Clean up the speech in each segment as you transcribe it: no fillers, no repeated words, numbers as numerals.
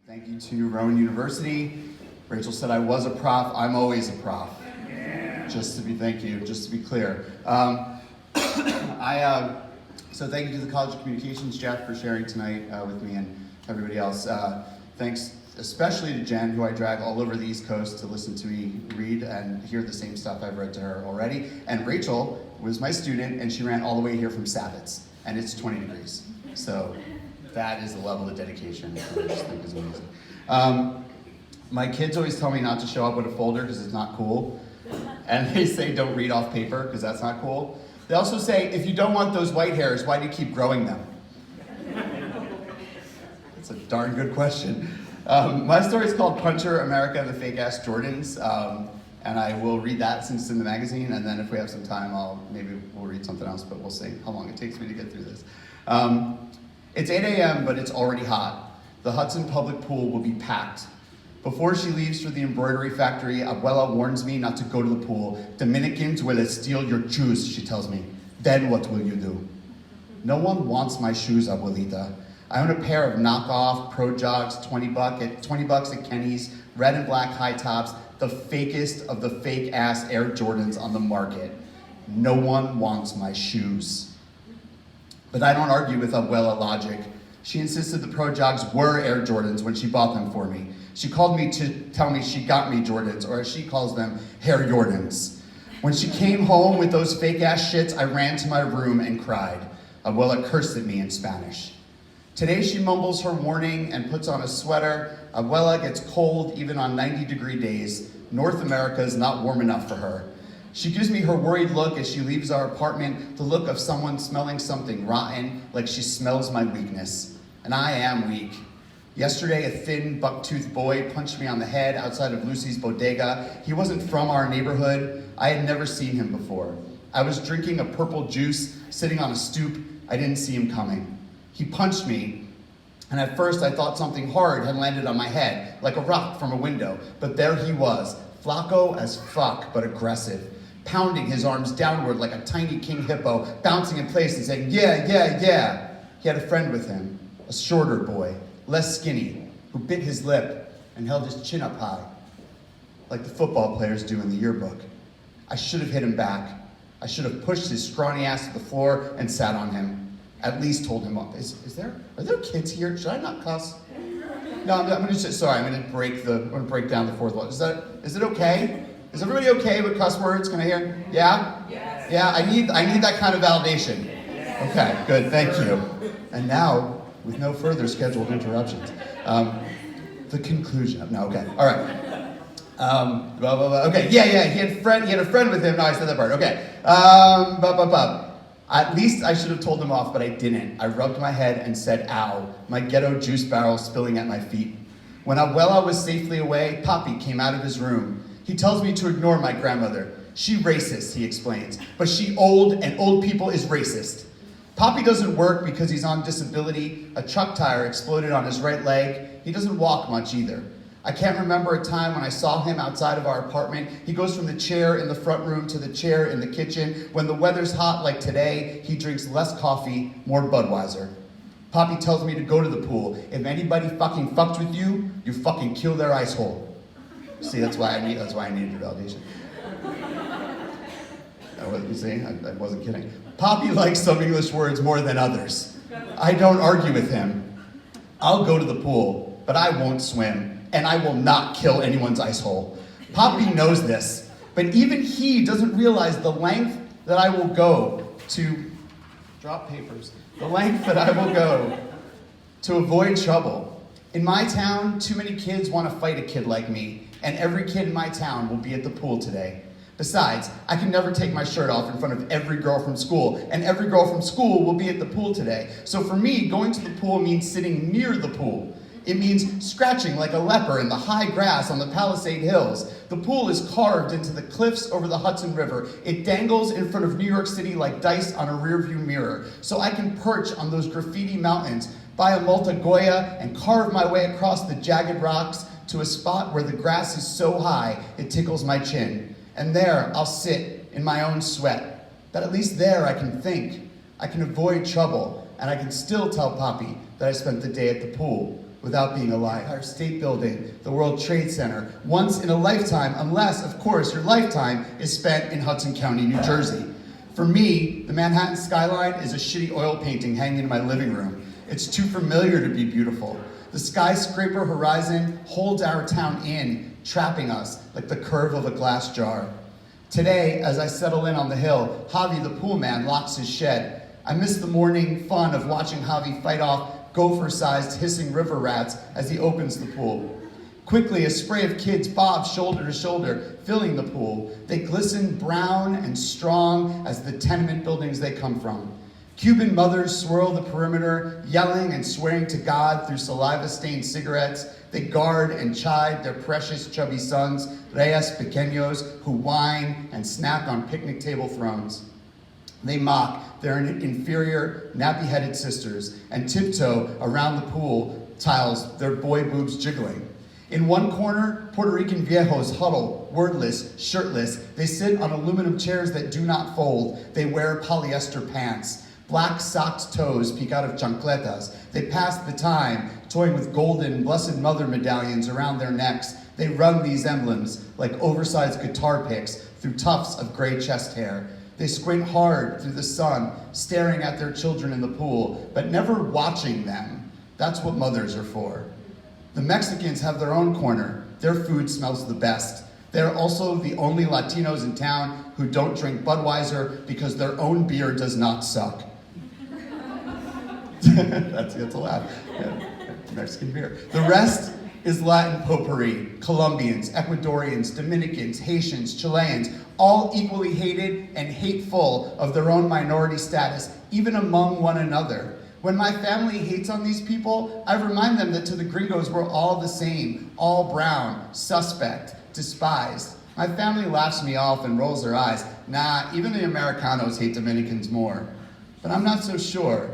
Thank you to Rowan University. Rachel said I was a prof. I'm always a prof. Yeah. Thank you, just to be clear. So thank you to the College of Communications, Jeff, for sharing tonight with me and everybody else. Thanks especially to Jen, who I drag all over the East Coast to listen to me read and hear the same stuff I've read to her already. And Rachel was my student, and she ran all the way here from Sabbats, and it's 20 degrees. So that is the level of dedication that I just think is amazing. My kids always tell me not to show up with a folder because it's not cool. And they say don't read off paper because that's not cool. They also say, if you don't want those white hairs, why do you keep growing them? That's a darn good question. My story is called Puncher, America, and the Fake-Ass Jordans. And I will read that since it's in the magazine, and then if we have some time, maybe we'll read something else, but we'll see how long it takes me to get through this. It's 8 a.m., but it's already hot. The Hudson public pool will be packed. Before she leaves for the embroidery factory, Abuela warns me not to go to the pool. Dominicans will steal your shoes, she tells me. Then what will you do? No one wants my shoes, Abuelita. I own a pair of knockoff Pro Jogs, 20 bucks at Kenny's, red and black high tops, the fakest of the fake-ass Air Jordans on the market. No one wants my shoes. But I don't argue with Abuela logic. She insisted the Pro Jogs were Air Jordans when she bought them for me. She called me to tell me she got me Jordans, or as she calls them, Hair Jordans. When she came home with those fake-ass shits, I ran to my room and cried. Abuela cursed at me in Spanish. Today she mumbles her warning and puts on a sweater. Abuela gets cold even on 90-degree days. North America is not warm enough for her. She gives me her worried look as she leaves our apartment, the look of someone smelling something rotten, like she smells my weakness. And I am weak. Yesterday, a thin, buck-toothed boy punched me on the head outside of Lucy's bodega. He wasn't from our neighborhood. I had never seen him before. I was drinking a purple juice, sitting on a stoop. I didn't see him coming. He punched me, and at first I thought something hard had landed on my head, like a rock from a window. But there he was, flacco as fuck, but aggressive, pounding his arms downward like a tiny king hippo, bouncing in place and saying, yeah, yeah, yeah. He had a friend with him, a shorter boy, less skinny, who bit his lip and held his chin up high, like the football players do in the yearbook. I should have hit him back. I should have pushed his scrawny ass to the floor and sat on him. At least told him, are there kids here? Should I not cuss? No, I'm gonna break down the fourth wall. Is it okay? Is everybody okay with cuss words? Can I hear? Yeah? Yes. Yeah, I need that kind of validation. Yes. Okay, good, thank you. And now, with no further scheduled interruptions, the conclusion. No, okay, all right. Okay, yeah, he had a friend with him. No, I said that part, okay. At least I should have told him off, but I didn't. I rubbed my head and said, ow, my ghetto juice barrel spilling at my feet. When Abuela was safely away, Papi came out of his room. He tells me to ignore my grandmother. She racist, he explains, but she old, and old people is racist. Papi doesn't work because he's on disability. A truck tire exploded on his right leg. He doesn't walk much either. I can't remember a time when I saw him outside of our apartment. He goes from the chair in the front room to the chair in the kitchen. When the weather's hot like today, he drinks less coffee, more Budweiser. Papi tells me to go to the pool. If anybody fucking fucks with you, you fucking kill their ice hole. See, that's why I needed your validation. I wasn't kidding. Papi likes some English words more than others. I don't argue with him. I'll go to the pool, but I won't swim. And I will not kill anyone's ice hole. Papi knows this, but even he doesn't realize the length that I will go to to avoid trouble. In my town, too many kids want to fight a kid like me, and every kid in my town will be at the pool today. Besides, I can never take my shirt off in front of every girl from school, and every girl from school will be at the pool today. So for me, going to the pool means sitting near the pool. It means scratching like a leper in the high grass on the Palisade Hills. The pool is carved into the cliffs over the Hudson River. It dangles in front of New York City like dice on a rearview mirror. So I can perch on those graffiti mountains, buy a Malta Goya, and carve my way across the jagged rocks to a spot where the grass is so high it tickles my chin. And there I'll sit in my own sweat. But at least there I can think. I can avoid trouble, and I can still tell Papi that I spent the day at the pool. without being a lie. Our State Building, the World Trade Center, once in a lifetime, unless, of course, your lifetime is spent in Hudson County, New Jersey. For me, the Manhattan skyline is a shitty oil painting hanging in my living room. It's too familiar to be beautiful. The skyscraper horizon holds our town in, trapping us like the curve of a glass jar. Today, as I settle in on the hill, Javi the pool man locks his shed. I miss the morning fun of watching Javi fight off gopher-sized hissing river rats as he opens the pool. Quickly, a spray of kids bob shoulder to shoulder, filling the pool. They glisten brown and strong as the tenement buildings they come from. Cuban mothers swirl the perimeter, yelling and swearing to God through saliva-stained cigarettes. They guard and chide their precious chubby sons, reyes pequeños, who whine and snack on picnic table thrones. They mock their inferior, nappy-headed sisters and tiptoe around the pool tiles, their boy boobs jiggling. In one corner, Puerto Rican viejos huddle, wordless, shirtless. They sit on aluminum chairs that do not fold. They wear polyester pants. Black socked toes peek out of chancletas. They pass the time, toying with golden Blessed Mother medallions around their necks. They run these emblems like oversized guitar picks through tufts of gray chest hair. They squint hard through the sun, staring at their children in the pool, but never watching them. That's what mothers are for. The Mexicans have their own corner. Their food smells the best. They're also the only Latinos in town who don't drink Budweiser because their own beer does not suck. That's a laugh. Yeah. Mexican beer. The rest is Latin potpourri. Colombians, Ecuadorians, Dominicans, Haitians, Chileans, all equally hated and hateful of their own minority status, even among one another. When my family hates on these people, I remind them that to the gringos we're all the same, all brown, suspect, despised. My family laughs me off and rolls their eyes. Nah, even the Americanos hate Dominicans more. But I'm not so sure.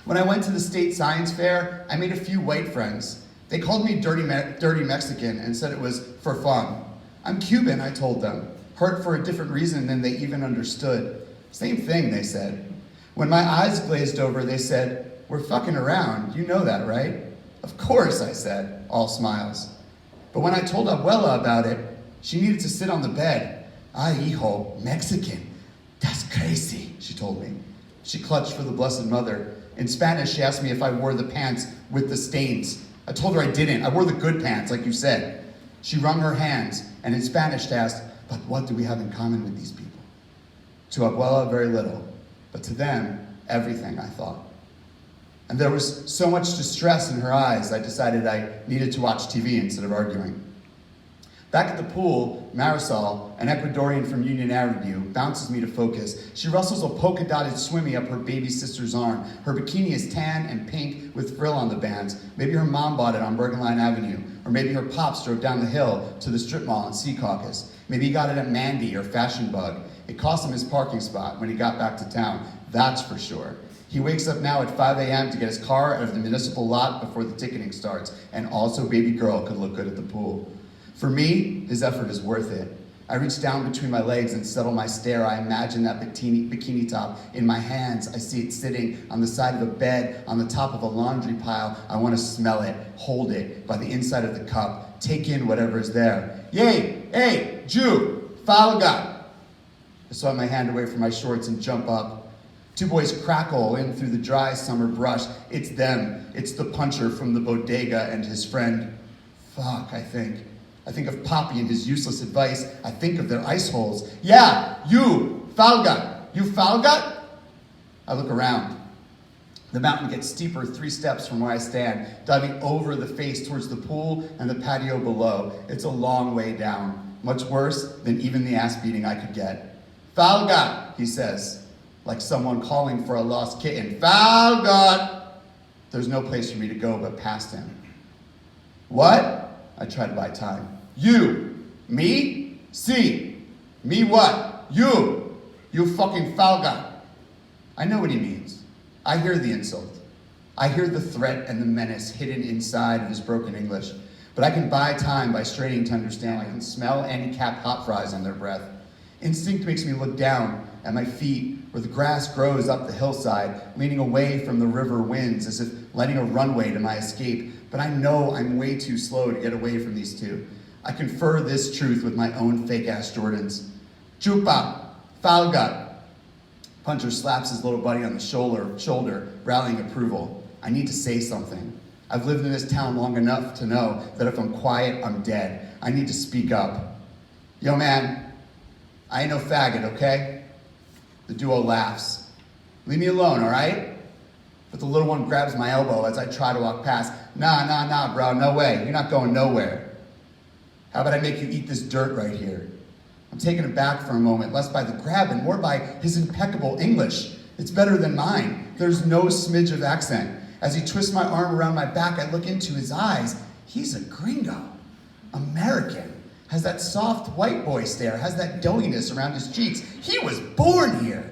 When I went to the state science fair, I made a few white friends. They called me dirty Mexican and said it was for fun. I'm Cuban, I told them, hurt for a different reason than they even understood. Same thing, they said. When my eyes glazed over, they said, we're fucking around, you know that, right? Of course, I said, all smiles. But when I told Abuela about it, she needed to sit on the bed. Ay, hijo, Mexican. That's crazy, she told me. She clutched for the Blessed Mother. In Spanish, she asked me if I wore the pants with the stains. I told her I didn't. I wore the good pants, like you said. She wrung her hands, and in Spanish asked, but what do we have in common with these people? To Abuela, very little. But to them, everything, I thought. And there was so much distress in her eyes, I decided I needed to watch TV instead of arguing. Back at the pool, Marisol, an Ecuadorian from Union Avenue, bounces me to focus. She rustles a polka-dotted swimmy up her baby sister's arm. Her bikini is tan and pink with frill on the bands. Maybe her mom bought it on Bergen Line Avenue. Or maybe her pops drove down the hill to the strip mall in Sea Caucus. Maybe he got it at Mandy or Fashion Bug. It cost him his parking spot when he got back to town, that's for sure. He wakes up now at 5 a.m. to get his car out of the municipal lot before the ticketing starts, and also baby girl could look good at the pool. For me, his effort is worth it. I reach down between my legs and settle my stare. I imagine that bikini top in my hands. I see it sitting on the side of a bed, on the top of a laundry pile. I want to smell it, hold it by the inside of the cup, take in whatever is there. Yay, hey, Jew, falga. I swat my hand away from my shorts and jump up. Two boys crackle in through the dry summer brush. It's them. It's the puncher from the bodega and his friend. Fuck, I think. I think of Poppy and his useless advice. I think of their ice holes. Yeah, you, falga. You falga? I look around. The mountain gets steeper 3 steps from where I stand, diving over the face towards the pool and the patio below. It's a long way down, much worse than even the ass beating I could get. Falga, he says, like someone calling for a lost kitten. Falga! There's no place for me to go but past him. What? I try to buy time. You. Me? Si. Me what? You. You fucking falga. I know what he means. I hear the insult. I hear the threat and the menace hidden inside of his broken English. But I can buy time by straining to understand. I can smell any capped hot fries on their breath. Instinct makes me look down at my feet, where the grass grows up the hillside, leaning away from the river winds, as if letting a runway to my escape. But I know I'm way too slow to get away from these two. I confer this truth with my own fake-ass Jordans. Chupa, falga. Puncher slaps his little buddy on the shoulder, rallying approval. I need to say something. I've lived in this town long enough to know that if I'm quiet, I'm dead. I need to speak up. Yo, man, I ain't no faggot, okay? The duo laughs. Leave me alone, all right? But the little one grabs my elbow as I try to walk past. Nah, bro, no way. You're not going nowhere. How about I make you eat this dirt right here? I'm taken aback for a moment, less by the grab and more by his impeccable English. It's better than mine. There's no smidge of accent. As he twists my arm around my back, I look into his eyes. He's a gringo. American. Has that soft white boy stare, has that doughiness around his cheeks. He was born here.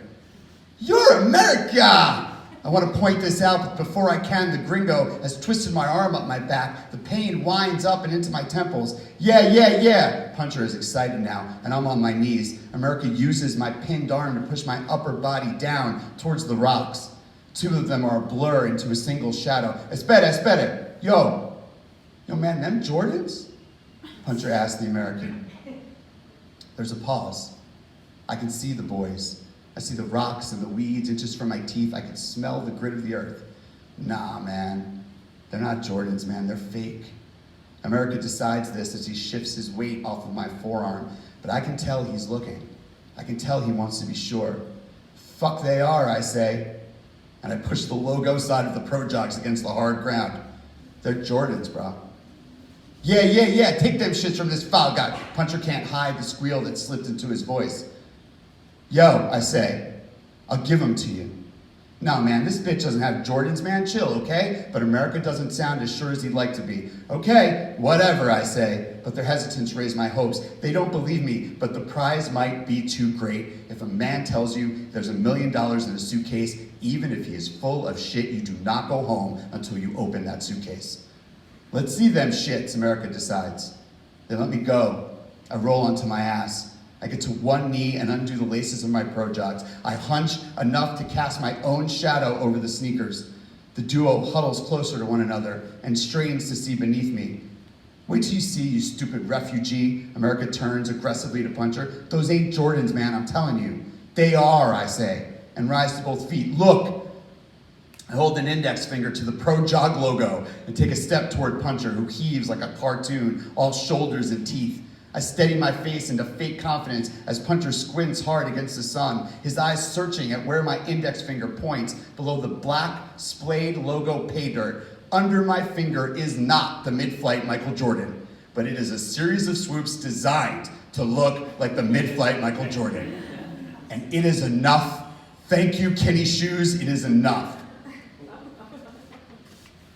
You're America! I want to point this out, but before I can, the gringo has twisted my arm up my back. The pain winds up and into my temples. Yeah. Puncher is excited now, and I'm on my knees. America uses my pinned arm to push my upper body down towards the rocks. Two of them are a blur into a single shadow. Espere. Yo, man, them Jordans? Puncher asked the American. There's a pause. I can see the boys. I see the rocks and the weeds inches from my teeth. I can smell the grit of the earth. Nah, man. They're not Jordans, man. They're fake. America decides this as he shifts his weight off of my forearm. But I can tell he's looking. I can tell he wants to be sure. Fuck they are, I say. And I push the logo side of the Pro Jogs against the hard ground. They're Jordans, bro. Yeah. Take them shits from this foul guy. Puncher can't hide the squeal that slipped into his voice. Yo, I say, I'll give them to you. No, man, this bitch doesn't have Jordans, man. Chill, okay? But America doesn't sound as sure as he'd like to be. Okay, whatever, I say. But their hesitance raised my hopes. They don't believe me, but the prize might be too great. If a man tells you there's $1 million in a suitcase, even if he is full of shit, you do not go home until you open that suitcase. Let's see them shits, America decides. They let me go. I roll onto my ass. I get to one knee and undo the laces of my Pro Jogs. I hunch enough to cast my own shadow over the sneakers. The duo huddles closer to one another and strains to see beneath me. Wait till you see, you stupid refugee. America turns aggressively to Puncher. Those ain't Jordans, man, I'm telling you. They are, I say, and rise to both feet. Look! I hold an index finger to the Pro Jog logo and take a step toward Puncher, who heaves like a cartoon, all shoulders and teeth. I steady my face into fake confidence as Puncher squints hard against the sun, his eyes searching at where my index finger points below the black, splayed logo pay dirt. Under my finger is not the mid-flight Michael Jordan, but it is a series of swoops designed to look like the mid-flight Michael Jordan. And it is enough. Thank you, Kenny Shoes, it is enough.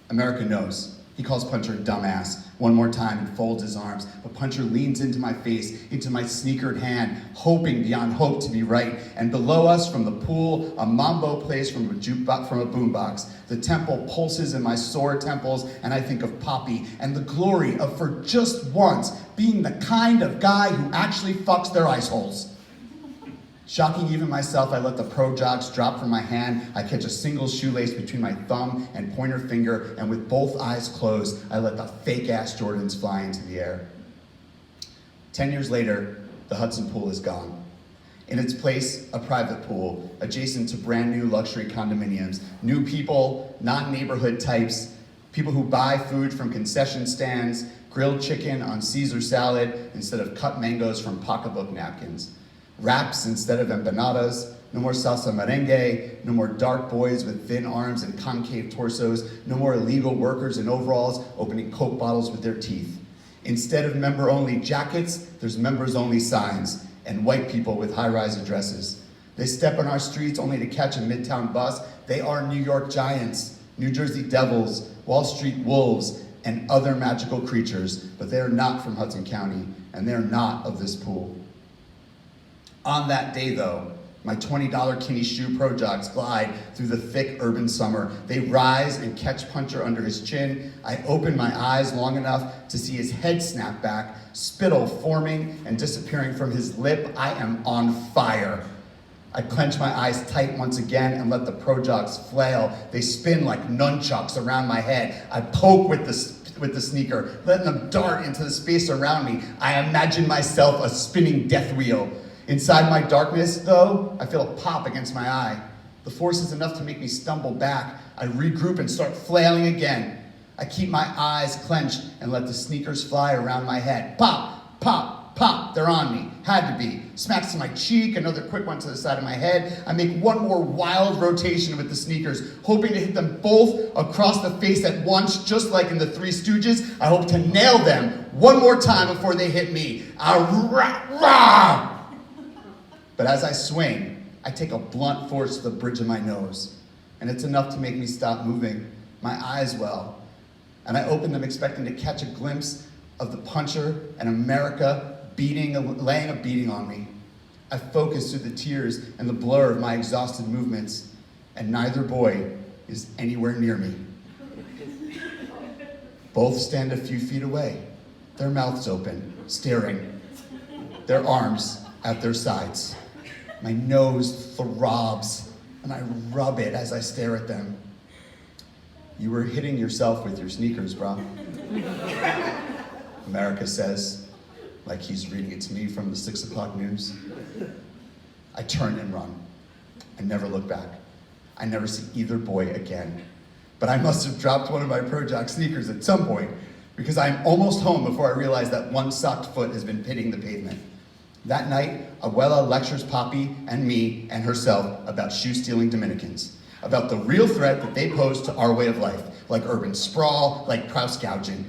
America knows. He calls Puncher a dumbass one more time and folds his arms, but Puncher leans into my face, into my sneakered hand, hoping beyond hope to be right. And below us from the pool, a mambo plays from a boombox. The tempo pulses in my sore temples, and I think of Poppy and the glory of, for just once, being the kind of guy who actually fucks their ice holes. Shocking even myself, I let the Pro Jogs drop from my hand. I catch a single shoelace between my thumb and pointer finger, and with both eyes closed, I let the fake-ass Jordans fly into the air. 10 years later, the Hudson pool is gone. In its place, a private pool, adjacent to brand new luxury condominiums. New people, not neighborhood types, people who buy food from concession stands, grilled chicken on Caesar salad instead of cut mangoes from pocketbook napkins. Wraps instead of empanadas, no more salsa merengue, no more dark boys with thin arms and concave torsos, no more illegal workers in overalls opening Coke bottles with their teeth. Instead of member-only jackets, there's members-only signs, and white people with high-rise addresses. They step on our streets only to catch a Midtown bus. They are New York Giants, New Jersey Devils, Wall Street Wolves, and other magical creatures, but they are not from Hudson County, and they are not of this pool. On that day, though, my $20 Kinney Shoe Pro Jogs glide through the thick urban summer. They rise and catch Puncher under his chin. I open my eyes long enough to see his head snap back, spittle forming and disappearing from his lip. I am on fire. I clench my eyes tight once again and let the Pro-Jogs flail. They spin like nunchucks around my head. I poke with the sneaker, letting them dart into the space around me. I imagine myself a spinning death wheel. Inside my darkness, though, I feel a pop against my eye. The force is enough to make me stumble back. I regroup and start flailing again. I keep my eyes clenched and let the sneakers fly around my head. Pop, pop, pop, they're on me. Had to be. Smacks to my cheek, another quick one to the side of my head. I make one more wild rotation with the sneakers, hoping to hit them both across the face at once, just like in the Three Stooges. I hope to nail them one more time before they hit me. Rah! But as I swing, I take a blunt force to the bridge of my nose, and it's enough to make me stop moving. My eyes well, and I open them expecting to catch a glimpse of the puncher and America laying a beating on me. I focus through the tears and the blur of my exhausted movements, and neither boy is anywhere near me. Both stand a few feet away, their mouths open, staring, their arms at their sides. My nose throbs, and I rub it as I stare at them. You were hitting yourself with your sneakers, bro. America says, like he's reading it to me from the 6 o'clock news. I turn and run. I never look back. I never see either boy again. But I must have dropped one of my Pro-Jog sneakers at some point, because I'm almost home before I realize that one socked foot has been hitting the pavement. That night, Abuela lectures Papi and me and herself about shoe-stealing Dominicans, about the real threat that they pose to our way of life, like urban sprawl, like price gouging.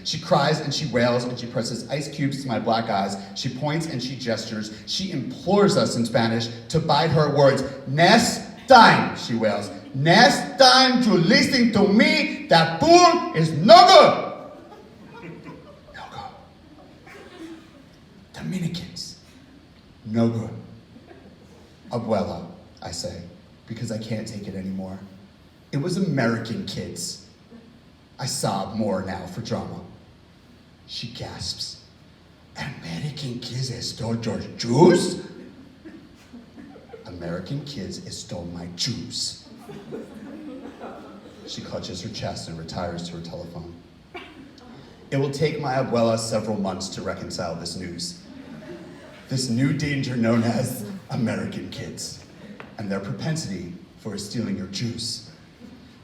She cries and she wails and she presses ice cubes to my black eyes. She points and she gestures. She implores us in Spanish to bide her words. Next time, she wails. Next time to listen to me, that pool is no good. Dominicans, no good. Abuela, I say, because I can't take it anymore. It was American kids. I sob more now for drama. She gasps. American kids stole your Jews? American kids stole my Jews. She clutches her chest and retires to her telephone. It will take my abuela several months to reconcile this news. This new danger known as American kids and their propensity for stealing your juice.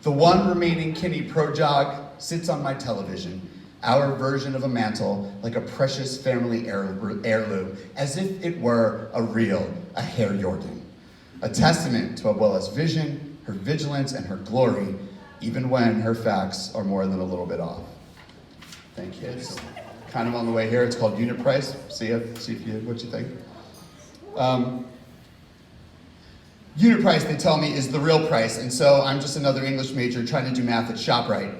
The one remaining Kinney Pro-Jog sits on my television, our version of a mantle, like a precious family heirloom, as if it were a Herr Jordan. A testament to Abuela's vision, her vigilance, and her glory, even when her facts are more than a little bit off. Thank you. It's kind of on the way here. It's called Unit Price. See what you think. Unit price, they tell me, is the real price, and so I'm just another English major trying to do math at ShopRite.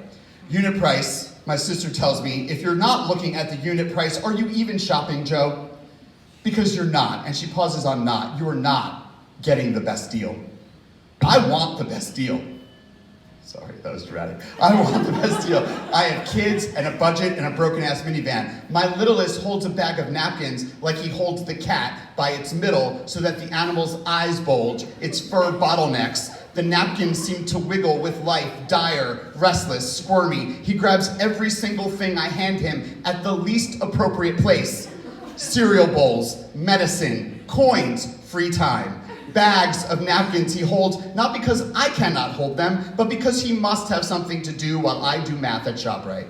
Unit price, my sister tells me, if you're not looking at the unit price, are you even shopping, Joe? Because you're not, and she pauses on not. You are not getting the best deal. I want the best deal. Sorry, that was dramatic. I want the best deal. I have kids and a budget and a broken-ass minivan. My littlest holds a bag of napkins like he holds the cat by its middle so that the animal's eyes bulge, its fur bottlenecks. The napkins seem to wiggle with life, dire, restless, squirmy. He grabs every single thing I hand him at the least appropriate place. Cereal bowls, medicine, coins, free time. Bags of napkins he holds, not because I cannot hold them, but because he must have something to do while I do math at ShopRite.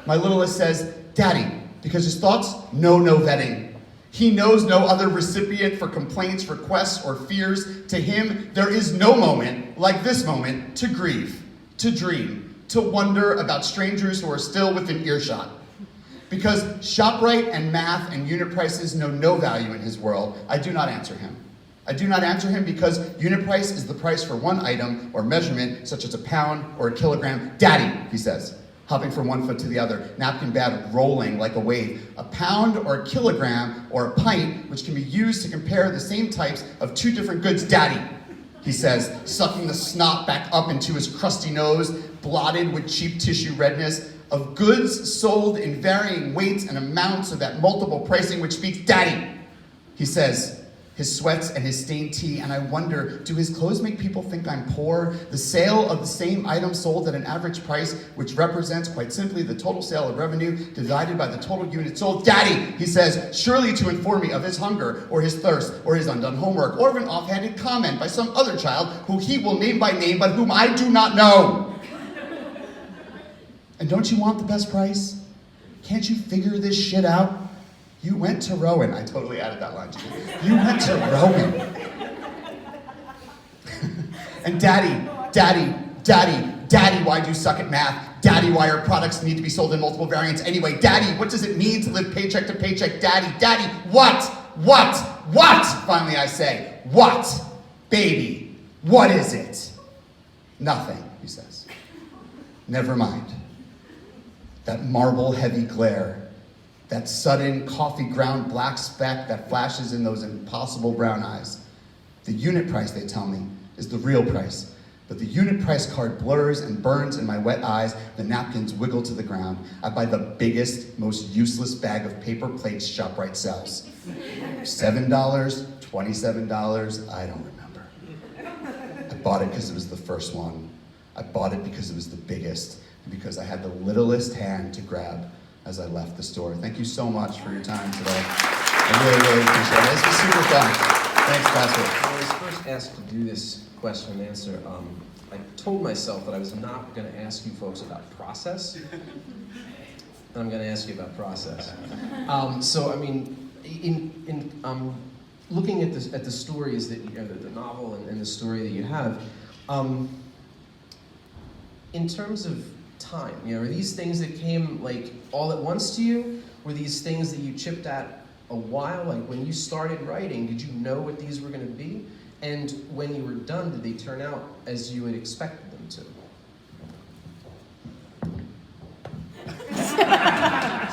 My littlest says, Daddy, because his thoughts know no vetting. He knows no other recipient for complaints, requests, or fears. To him, there is no moment like this moment to grieve, to dream, to wonder about strangers who are still within earshot. Because ShopRite and math and unit prices know no value in his world, I do not answer him. I do not answer him because unit price is the price for one item or measurement, such as a pound or a kilogram. Daddy, he says, hopping from one foot to the other, napkin bag rolling like a wave. A pound or a kilogram or a pint, which can be used to compare the same types of two different goods. Daddy, he says, sucking the snot back up into his crusty nose, blotted with cheap tissue redness, of goods sold in varying weights and amounts so that multiple pricing which speaks. Daddy, he says, his sweats and his stained tea, and I wonder, do his clothes make people think I'm poor? The sale of the same item sold at an average price, which represents, quite simply, the total sale of revenue divided by the total units sold. Daddy, he says, surely to inform me of his hunger, or his thirst, or his undone homework, or of an offhanded comment by some other child who he will name by name, but whom I do not know. And don't you want the best price? Can't you figure this shit out? You went to Rowan. I totally added that line to you. You went to Rowan. And Daddy, why do you suck at math? Daddy, why our products need to be sold in multiple variants anyway? Daddy, what does it mean to live paycheck to paycheck? Daddy, what? Finally I say, what? Baby, what is it? Nothing, he says. Never mind. That marble heavy glare, that sudden coffee ground black speck that flashes in those impossible brown eyes. The unit price, they tell me, is the real price. But the unit price card blurs and burns in my wet eyes. The napkins wiggle to the ground. I buy the biggest, most useless bag of paper plates ShopRite sells. $7, $27, I don't remember. I bought it because it was the first one. I bought it because it was the biggest, and because I had the littlest hand to grab as I left the store. Thank you so much for your time today. I really appreciate it. This was super fun. Thanks, Pastor. When I was first asked to do this question and answer, I told myself that I was not going to ask you folks about process. I'm going to ask you about process. So, I mean, in looking at the stories that you the novel and the story that you have, in terms of time, are these things that came like all at once to you? Were these things that you chipped at a while? Like when you started writing, did you know what these were going to be? And when you were done, did they turn out as you had expected them to?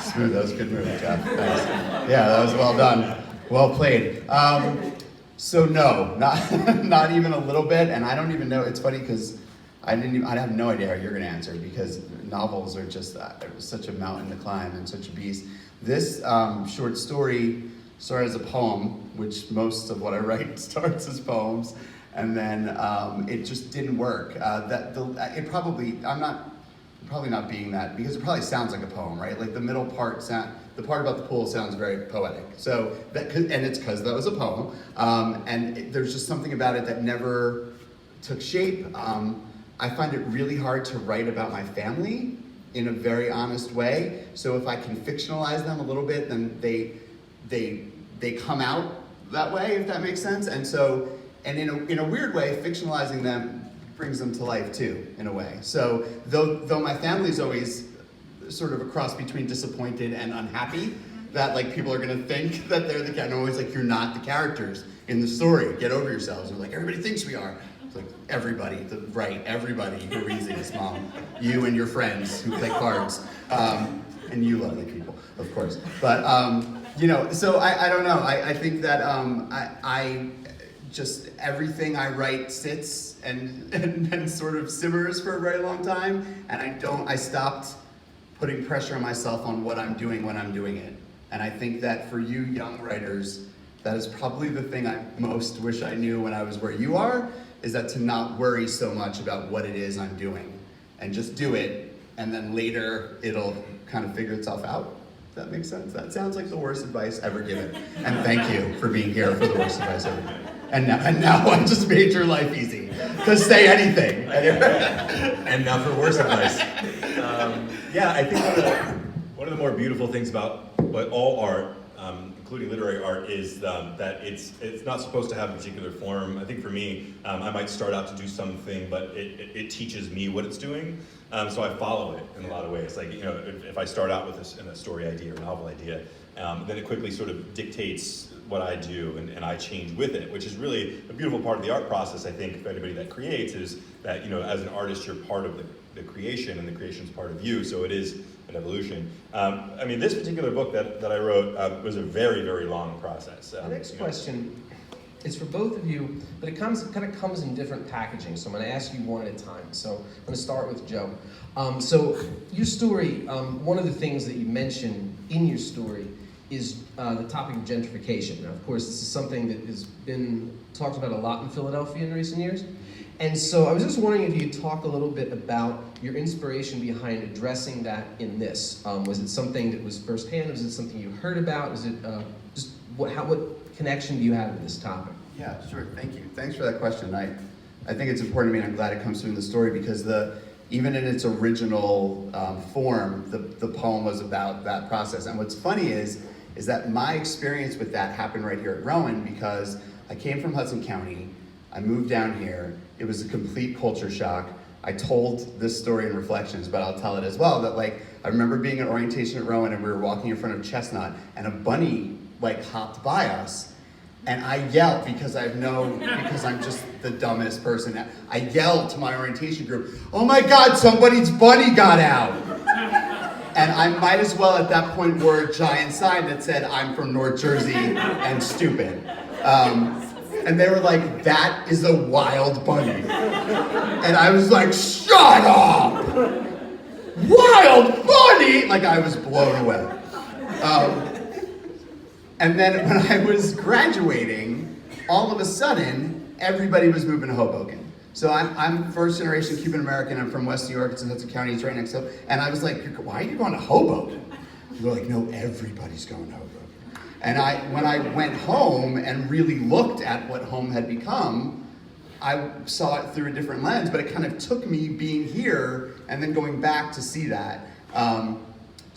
Smooth, that was a good move, Jeff. Thanks. Yeah, that was well done. Well played. So no, not even a little bit, and I don't even know. It's funny because I have no idea how you're going to answer, because novels are just it was such a mountain to climb and such a beast. This short story started as a poem, which most of what I write starts as poems, and then it just didn't work. I'm probably not being that, because it probably sounds like a poem, right? Like the middle part the part about the pool sounds very poetic. So and it's because that was a poem, there's just something about it that never took shape. I find it really hard to write about my family in a very honest way. So if I can fictionalize them a little bit, then they come out that way, if that makes sense. And in a weird way, fictionalizing them brings them to life too, in a way. So though my family's always sort of a cross between disappointed and unhappy, that like people are gonna think that they're the character. And I'm always like, you're not the characters in the story. Get over yourselves. And like, everybody thinks we are. It's like everybody who reads his mom, you and your friends who play cards, and you lovely people, of course. But so I don't know. I think that I just everything I write sits and sort of simmers for a very long time, and I stopped putting pressure on myself on what I'm doing when I'm doing it. And I think that for you young writers, that is probably the thing I most wish I knew when I was where you are, is that to not worry so much about what it is I'm doing, and just do it, and then later it'll kind of figure itself out. Does that make sense? That sounds like the worst advice ever given. And thank you for being here for the worst advice ever given. And now I just made your life easy. Just say anything. And now for worse advice. I think one of the more beautiful things about all art, including literary art, is that it's not supposed to have a particular form. I think for me, I might start out to do something, but it teaches me what it's doing. So I follow it in a lot of ways. Like, if I start out with a story idea or novel idea, then it quickly sort of dictates what I do, and I change with it, which is really a beautiful part of the art process, I think, for anybody that creates, is that, as an artist, you're part of the creation, and the creation's part of you, so it is an evolution. This particular book that I wrote was a very, very long process. The next question is for both of you, but it kind of comes in different packaging, so I'm going to ask you one at a time. So I'm going to start with Joe. So your story, one of the things that you mention in your story is the topic of gentrification. Now, of course, this is something that has been talked about a lot in Philadelphia in recent years. And so I was just wondering if you could talk a little bit about your inspiration behind addressing that in this. Was it something that was firsthand? Was it something you heard about? Was it just what connection do you have with this topic? Yeah, sure. Thank you. Thanks for that question. I think it's important to me, and I'm glad it comes through in the story because even in its original form, the poem was about that process. And what's funny is that my experience with that happened right here at Rowan because I came from Hudson County. I moved down here. It was a complete culture shock. I told this story in Reflections, but I'll tell it as well, that I remember being at orientation at Rowan and we were walking in front of Chestnut and a bunny hopped by us and I yelled because I'm just the dumbest person. I yelled to my orientation group, "Oh my God, somebody's bunny got out." And I might as well at that point wore a giant sign that said, "I'm from North Jersey and stupid." And they were like, "That is a wild bunny." And I was like, "Shut up! Wild bunny!" I was blown away. And then when I was graduating, all of a sudden, everybody was moving to Hoboken. So I'm first generation Cuban American. I'm from West New York. It's in Hudson County. It's right next to. And I was like, "Why are you going to Hoboken?" They're like, "No, everybody's going to Hoboken." And when I went home and really looked at what home had become, I saw it through a different lens, but it kind of took me being here and then going back to see that.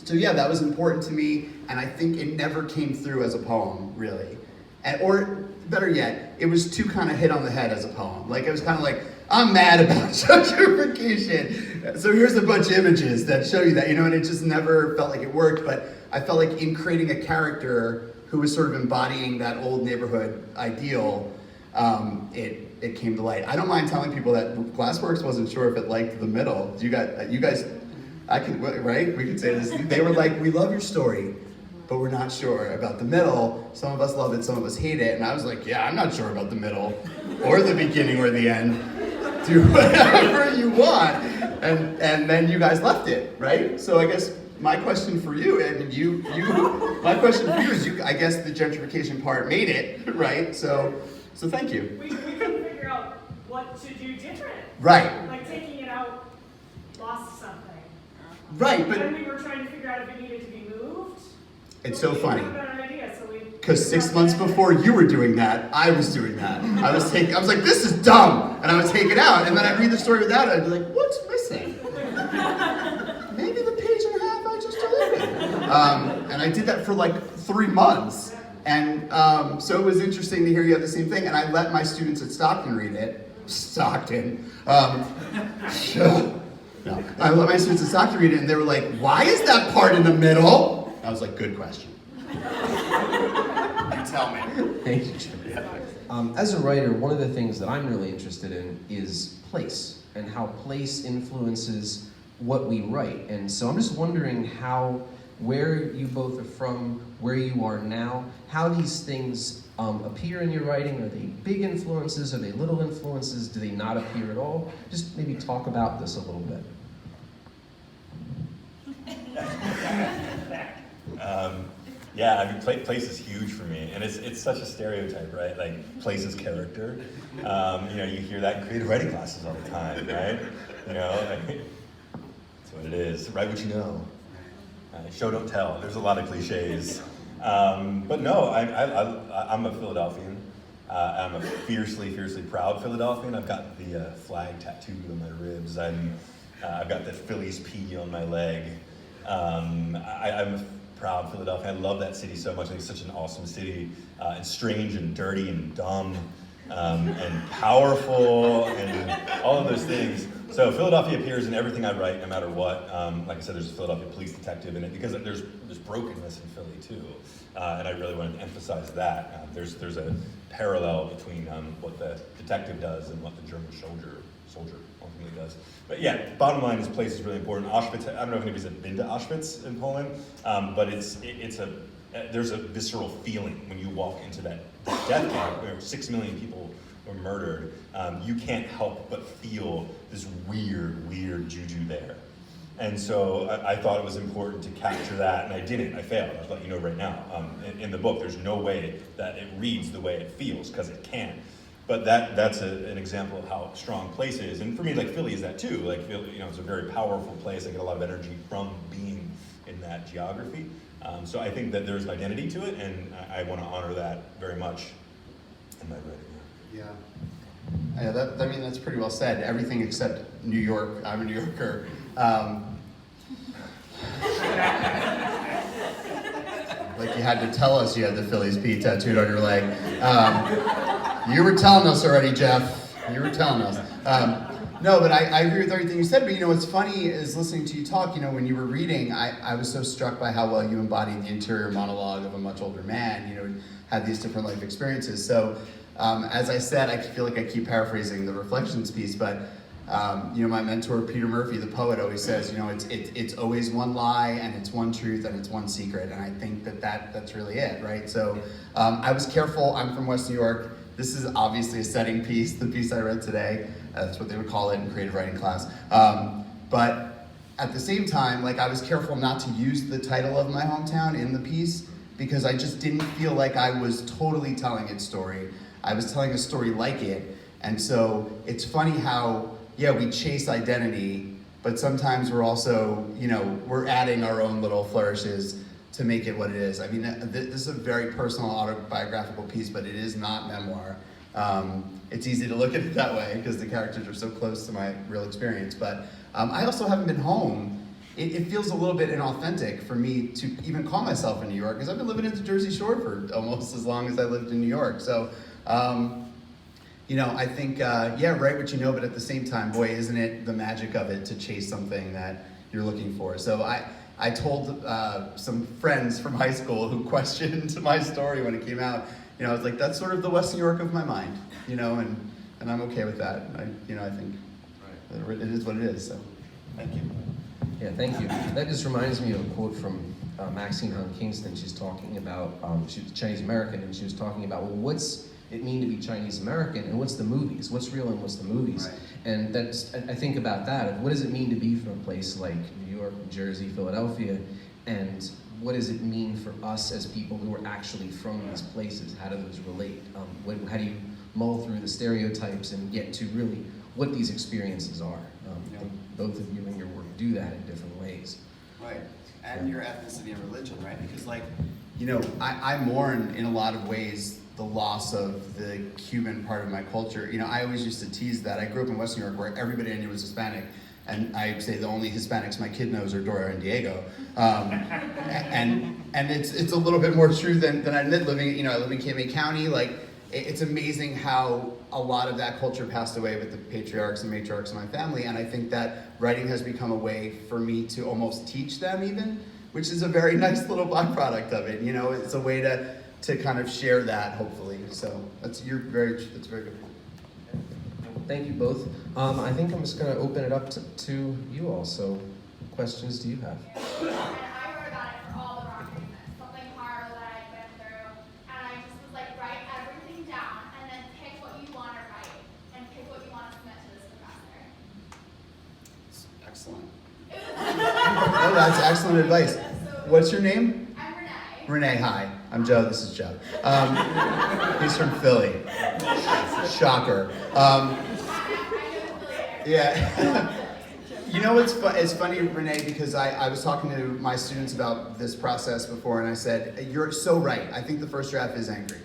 So yeah, that was important to me, and I think it never came through as a poem, really. Or better yet, it was too kind of hit on the head as a poem. It was kind of like, I'm mad about gentrification. So here's a bunch of images that show you that, and it just never felt like it worked, but I felt like in creating a character who was sort of embodying that old neighborhood ideal, it came to light. I don't mind telling people that Glassworks wasn't sure if it liked the middle. You guys, right? We could say this. They were like, "We love your story, but we're not sure about the middle. Some of us love it, some of us hate it." And I was like, "Yeah, I'm not sure about the middle, or the beginning, or the end. Do whatever you want." And then you guys left it, right? So I guess my question for you, my question for you is, I guess the gentrification part made it, right? So thank you. We couldn't figure out what to do different. Right. Taking it out lost something. Right, but then we were trying to figure out if it needed to be moved. It's so funny. We had a better idea, so we. Because 6 months before you were doing that, I was doing that. I was like, "This is dumb," and I would take it out, and then I'd read the story without it. I'd be like, "What's missing?" Maybe the page and a half I just deleted. And I did that for 3 months, and so it was interesting to hear you have the same thing. And I let my students at Stockton read it. Stockton. No, I let my students at Stockton read it, and they were like, "Why is that part in the middle?" I was like, "Good question." You tell me. Thank you, Jim. As a writer, one of the things that I'm really interested in is place and how place influences what we write. And so I'm just wondering where you both are from, where you are now, how these things appear in your writing. Are they big influences? Are they little influences? Do they not appear at all? Just maybe talk about this a little bit. Place is huge for me, and it's such a stereotype, right? Place is character. You hear that in creative writing classes all the time, right? That's what it is. Write what you know. Show, don't tell. There's a lot of cliches. But no, I'm a Philadelphian. I'm a fiercely, fiercely proud Philadelphian. I've got the flag tattooed on my ribs. I've got the Phillies P on my leg. I'm a proud Philadelphian. I love that city so much. I think it's such an awesome city. It's strange and dirty and dumb and powerful and all of those things. So Philadelphia appears in everything I write, no matter what. Like I said, there's a Philadelphia police detective in it because there's brokenness in Philly too, and I really wanted to emphasize that. There's a parallel between what the detective does and what the German soldier ultimately does. But yeah, bottom line is place is really important. Auschwitz. I don't know if anybody's been to Auschwitz in Poland, but there's a visceral feeling when you walk into that death camp where 6 million people were murdered. You can't help but feel this weird juju there. And so I thought it was important to capture that, and I didn't. I failed. I'll let you know right now. In the book, there's no way that it reads the way it feels, because it can. But that's an example of how strong a place is. And for me, like Philly is that too. Like Philly, it's a very powerful place. I get a lot of energy from being in that geography. So I think that there's an identity to it, and I want to honor that very much in my writing. Yeah. Yeah, that's pretty well said. Everything except New York. I'm a New Yorker. Like you had to tell us you had the Phillies P tattooed on your leg. You were telling us already, Jeff. You were telling us. No, but I agree with everything you said. But what's funny is listening to you talk. When you were reading, I was so struck by how well you embodied the interior monologue of a much older man. Had these different life experiences. So, as I said, I feel like I keep paraphrasing the reflections piece, but my mentor Peter Murphy, the poet, always says, it's always one lie and it's one truth and it's one secret, and I think that's really it, right? So, I was careful. I'm from West New York. This is obviously a setting piece, the piece I read today. That's what they would call it in creative writing class. But at the same time, I was careful not to use the title of my hometown in the piece, because I just didn't feel like I was totally telling its story. I was telling a story like it. And so it's funny how, we chase identity, but sometimes we're also, we're adding our own little flourishes to make it what it is. I mean, this is a very personal autobiographical piece, but it is not memoir. It's easy to look at it that way because the characters are so close to my real experience. But I also haven't been home. It feels a little bit inauthentic for me to even call myself in New York, because I've been living in the Jersey Shore for almost as long as I lived in New York. So, I think, write what you know, but at the same time, boy, isn't it the magic of it to chase something that you're looking for. So I told some friends from high school who questioned my story when it came out, I was like, that's sort of the West New York of my mind, and I'm okay with that. I think it is what it is, so thank you. Yeah, thank you. That just reminds me of a quote from Maxine Hung Kingston. She's talking about, she was Chinese American, and she was talking about, well, what's it mean to be Chinese American, and what's the movies? What's real and what's the movies? Right. And I think about that, of what does it mean to be from a place like New York, Jersey, Philadelphia, and what does it mean for us as people who are actually from these places? How do those relate? How do you mull through the stereotypes and get to really what these experiences are? I think both of you in your work do that in different ways. Right, and your ethnicity and religion, right? Because I mourn in a lot of ways the loss of the Cuban part of my culture. I always used to tease that. I grew up in West New York where everybody I knew was Hispanic, and I say the only Hispanics my kid knows are Dora and Diego. And it's a little bit more true than I admit. I live in Cape County. It's amazing how a lot of that culture passed away with the patriarchs and matriarchs of my family, and I think that writing has become a way for me to almost teach them even, which is a very nice little byproduct of it. It's a way to kind of share that, hopefully. So that's very good. Thank you both. I think I'm just going to open it up to you all. So, questions do you have? And I wrote about it for all the wrong reasons. Something horrible that I'd been through. And I just was like, write everything down and then pick what you want to write and pick what you want to submit to this professor. Excellent. Oh, that's excellent advice. What's your name? I'm Renee. Renee, hi. I'm Joe, this is Joe. He's from Philly. Shocker. I know the Philly area. Yeah. It's funny, Renee, because I was talking to my students about this process before, and I said, you're so right. I think the first draft is angry.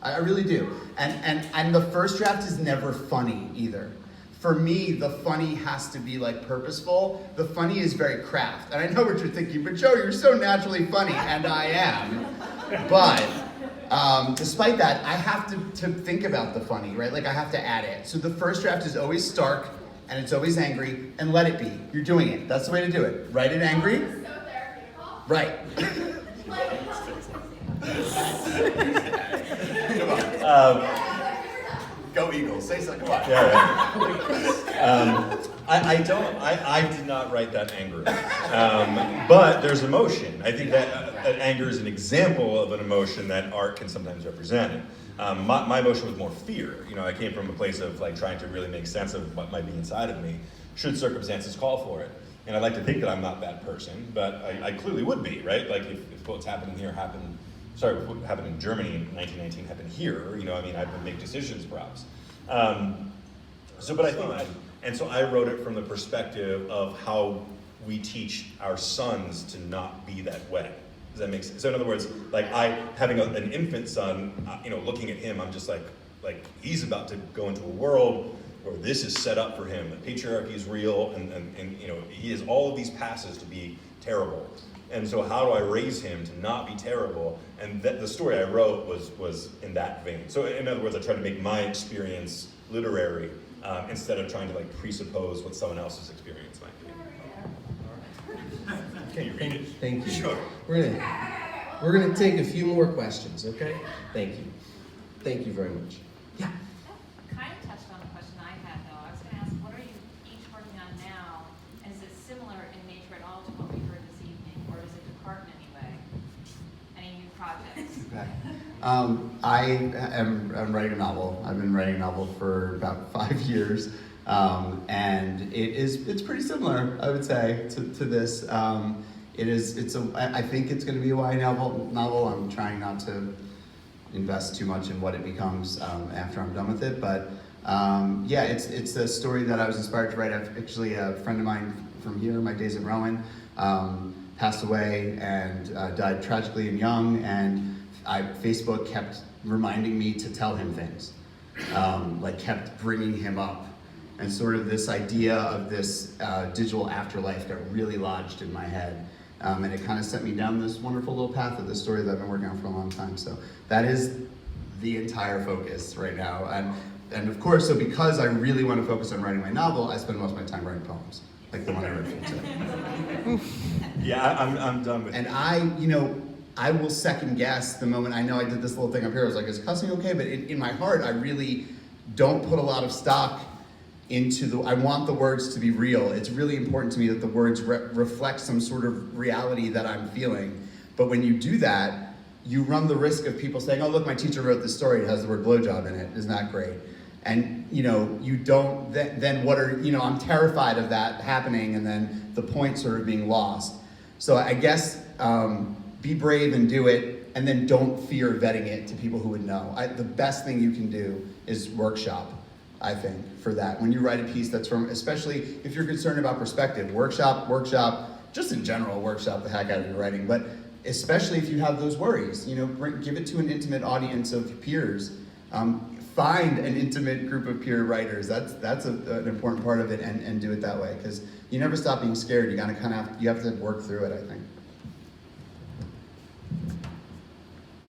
I really do. And the first draft is never funny either. For me, the funny has to be purposeful. The funny is very craft. And I know what you're thinking, but Joe, you're so naturally funny, and I am. But despite that, I have to think about the funny, right? I have to add it. So the first draft is always stark, and it's always angry, and let it be. You're doing it. That's the way to do it. Write it angry. This is so therapeutical. Right. Come on. Go Eagles. Say something. Come on. Yeah. I did not write that angry. But there's emotion. I think that anger is an example of an emotion that art can sometimes represent. My emotion was more fear. I came from a place of trying to really make sense of what might be inside of me, should circumstances call for it. And I'd like to think that I'm not that person, but I clearly would be, right? Like if what's happening here happened, what happened in Germany in 1919 happened here, you know, I mean, I have to make decisions perhaps. But I think, and so I wrote it from the perspective of how we teach our sons to not be that way. Does that make sense? So in other words, like having an infant son, you know, looking at him, I'm just like he's about to go into a world where this is set up for him. The patriarchy is real, and you know, he has all of these passes to be terrible. And so how do I raise him to not be terrible? And the story I wrote was in that vein. So in other words, I tried to make my experience literary instead of trying to like presuppose what someone else's experience might be. Can you read it? Thank you. Sure. We're gonna take a few more questions, okay? Thank you. Thank you very much. Yeah. Kind of touched on the question I had, though. I was going to ask, what are you each working on now? And is it similar in nature at all to what we heard this evening, or does it depart in any way? Any new projects? Okay. I'm writing a novel. I've been writing a novel for about 5 years, and it's pretty similar, I would say, to this. I think it's going to be a YA novel. I'm trying not to invest too much in what it becomes after I'm done with it, but yeah, it's a story that I was inspired to write. Actually, a friend of mine from here, my days at Rowan, passed away and died tragically and young, and Facebook kept reminding me to tell him things, like kept bringing him up, and sort of this idea of this digital afterlife got really lodged in my head. And it kind of set me down this wonderful little path of this story that I've been working on for a long time. So that is the entire focus right now. And of course, so because I really want to focus on writing my novel, I spend most of my time writing poems, like the one I wrote for you today. Yeah, I'm done with it. And I will second guess the moment I know I did this little thing up here. I was like, is cussing okay? But in my heart, I really don't put a lot of stock into I want the words to be real. It's really important to me that the words reflect some sort of reality that I'm feeling. But when you do that, you run the risk of people saying, oh, look, my teacher wrote this story, it has the word blowjob in it, isn't that great? And you don't, then what are, I'm terrified of that happening and then the point sort of being lost. So I guess be brave and do it, and then don't fear vetting it to people who would know. The best thing you can do is workshop, I think, for that. When you write a piece that's from, especially if you're concerned about perspective, workshop, just in general, workshop the heck out of your writing, but especially if you have those worries, give it to an intimate audience of peers. Find an intimate group of peer writers. That's an important part of it, and do it that way, because you never stop being scared. You have to work through it, I think.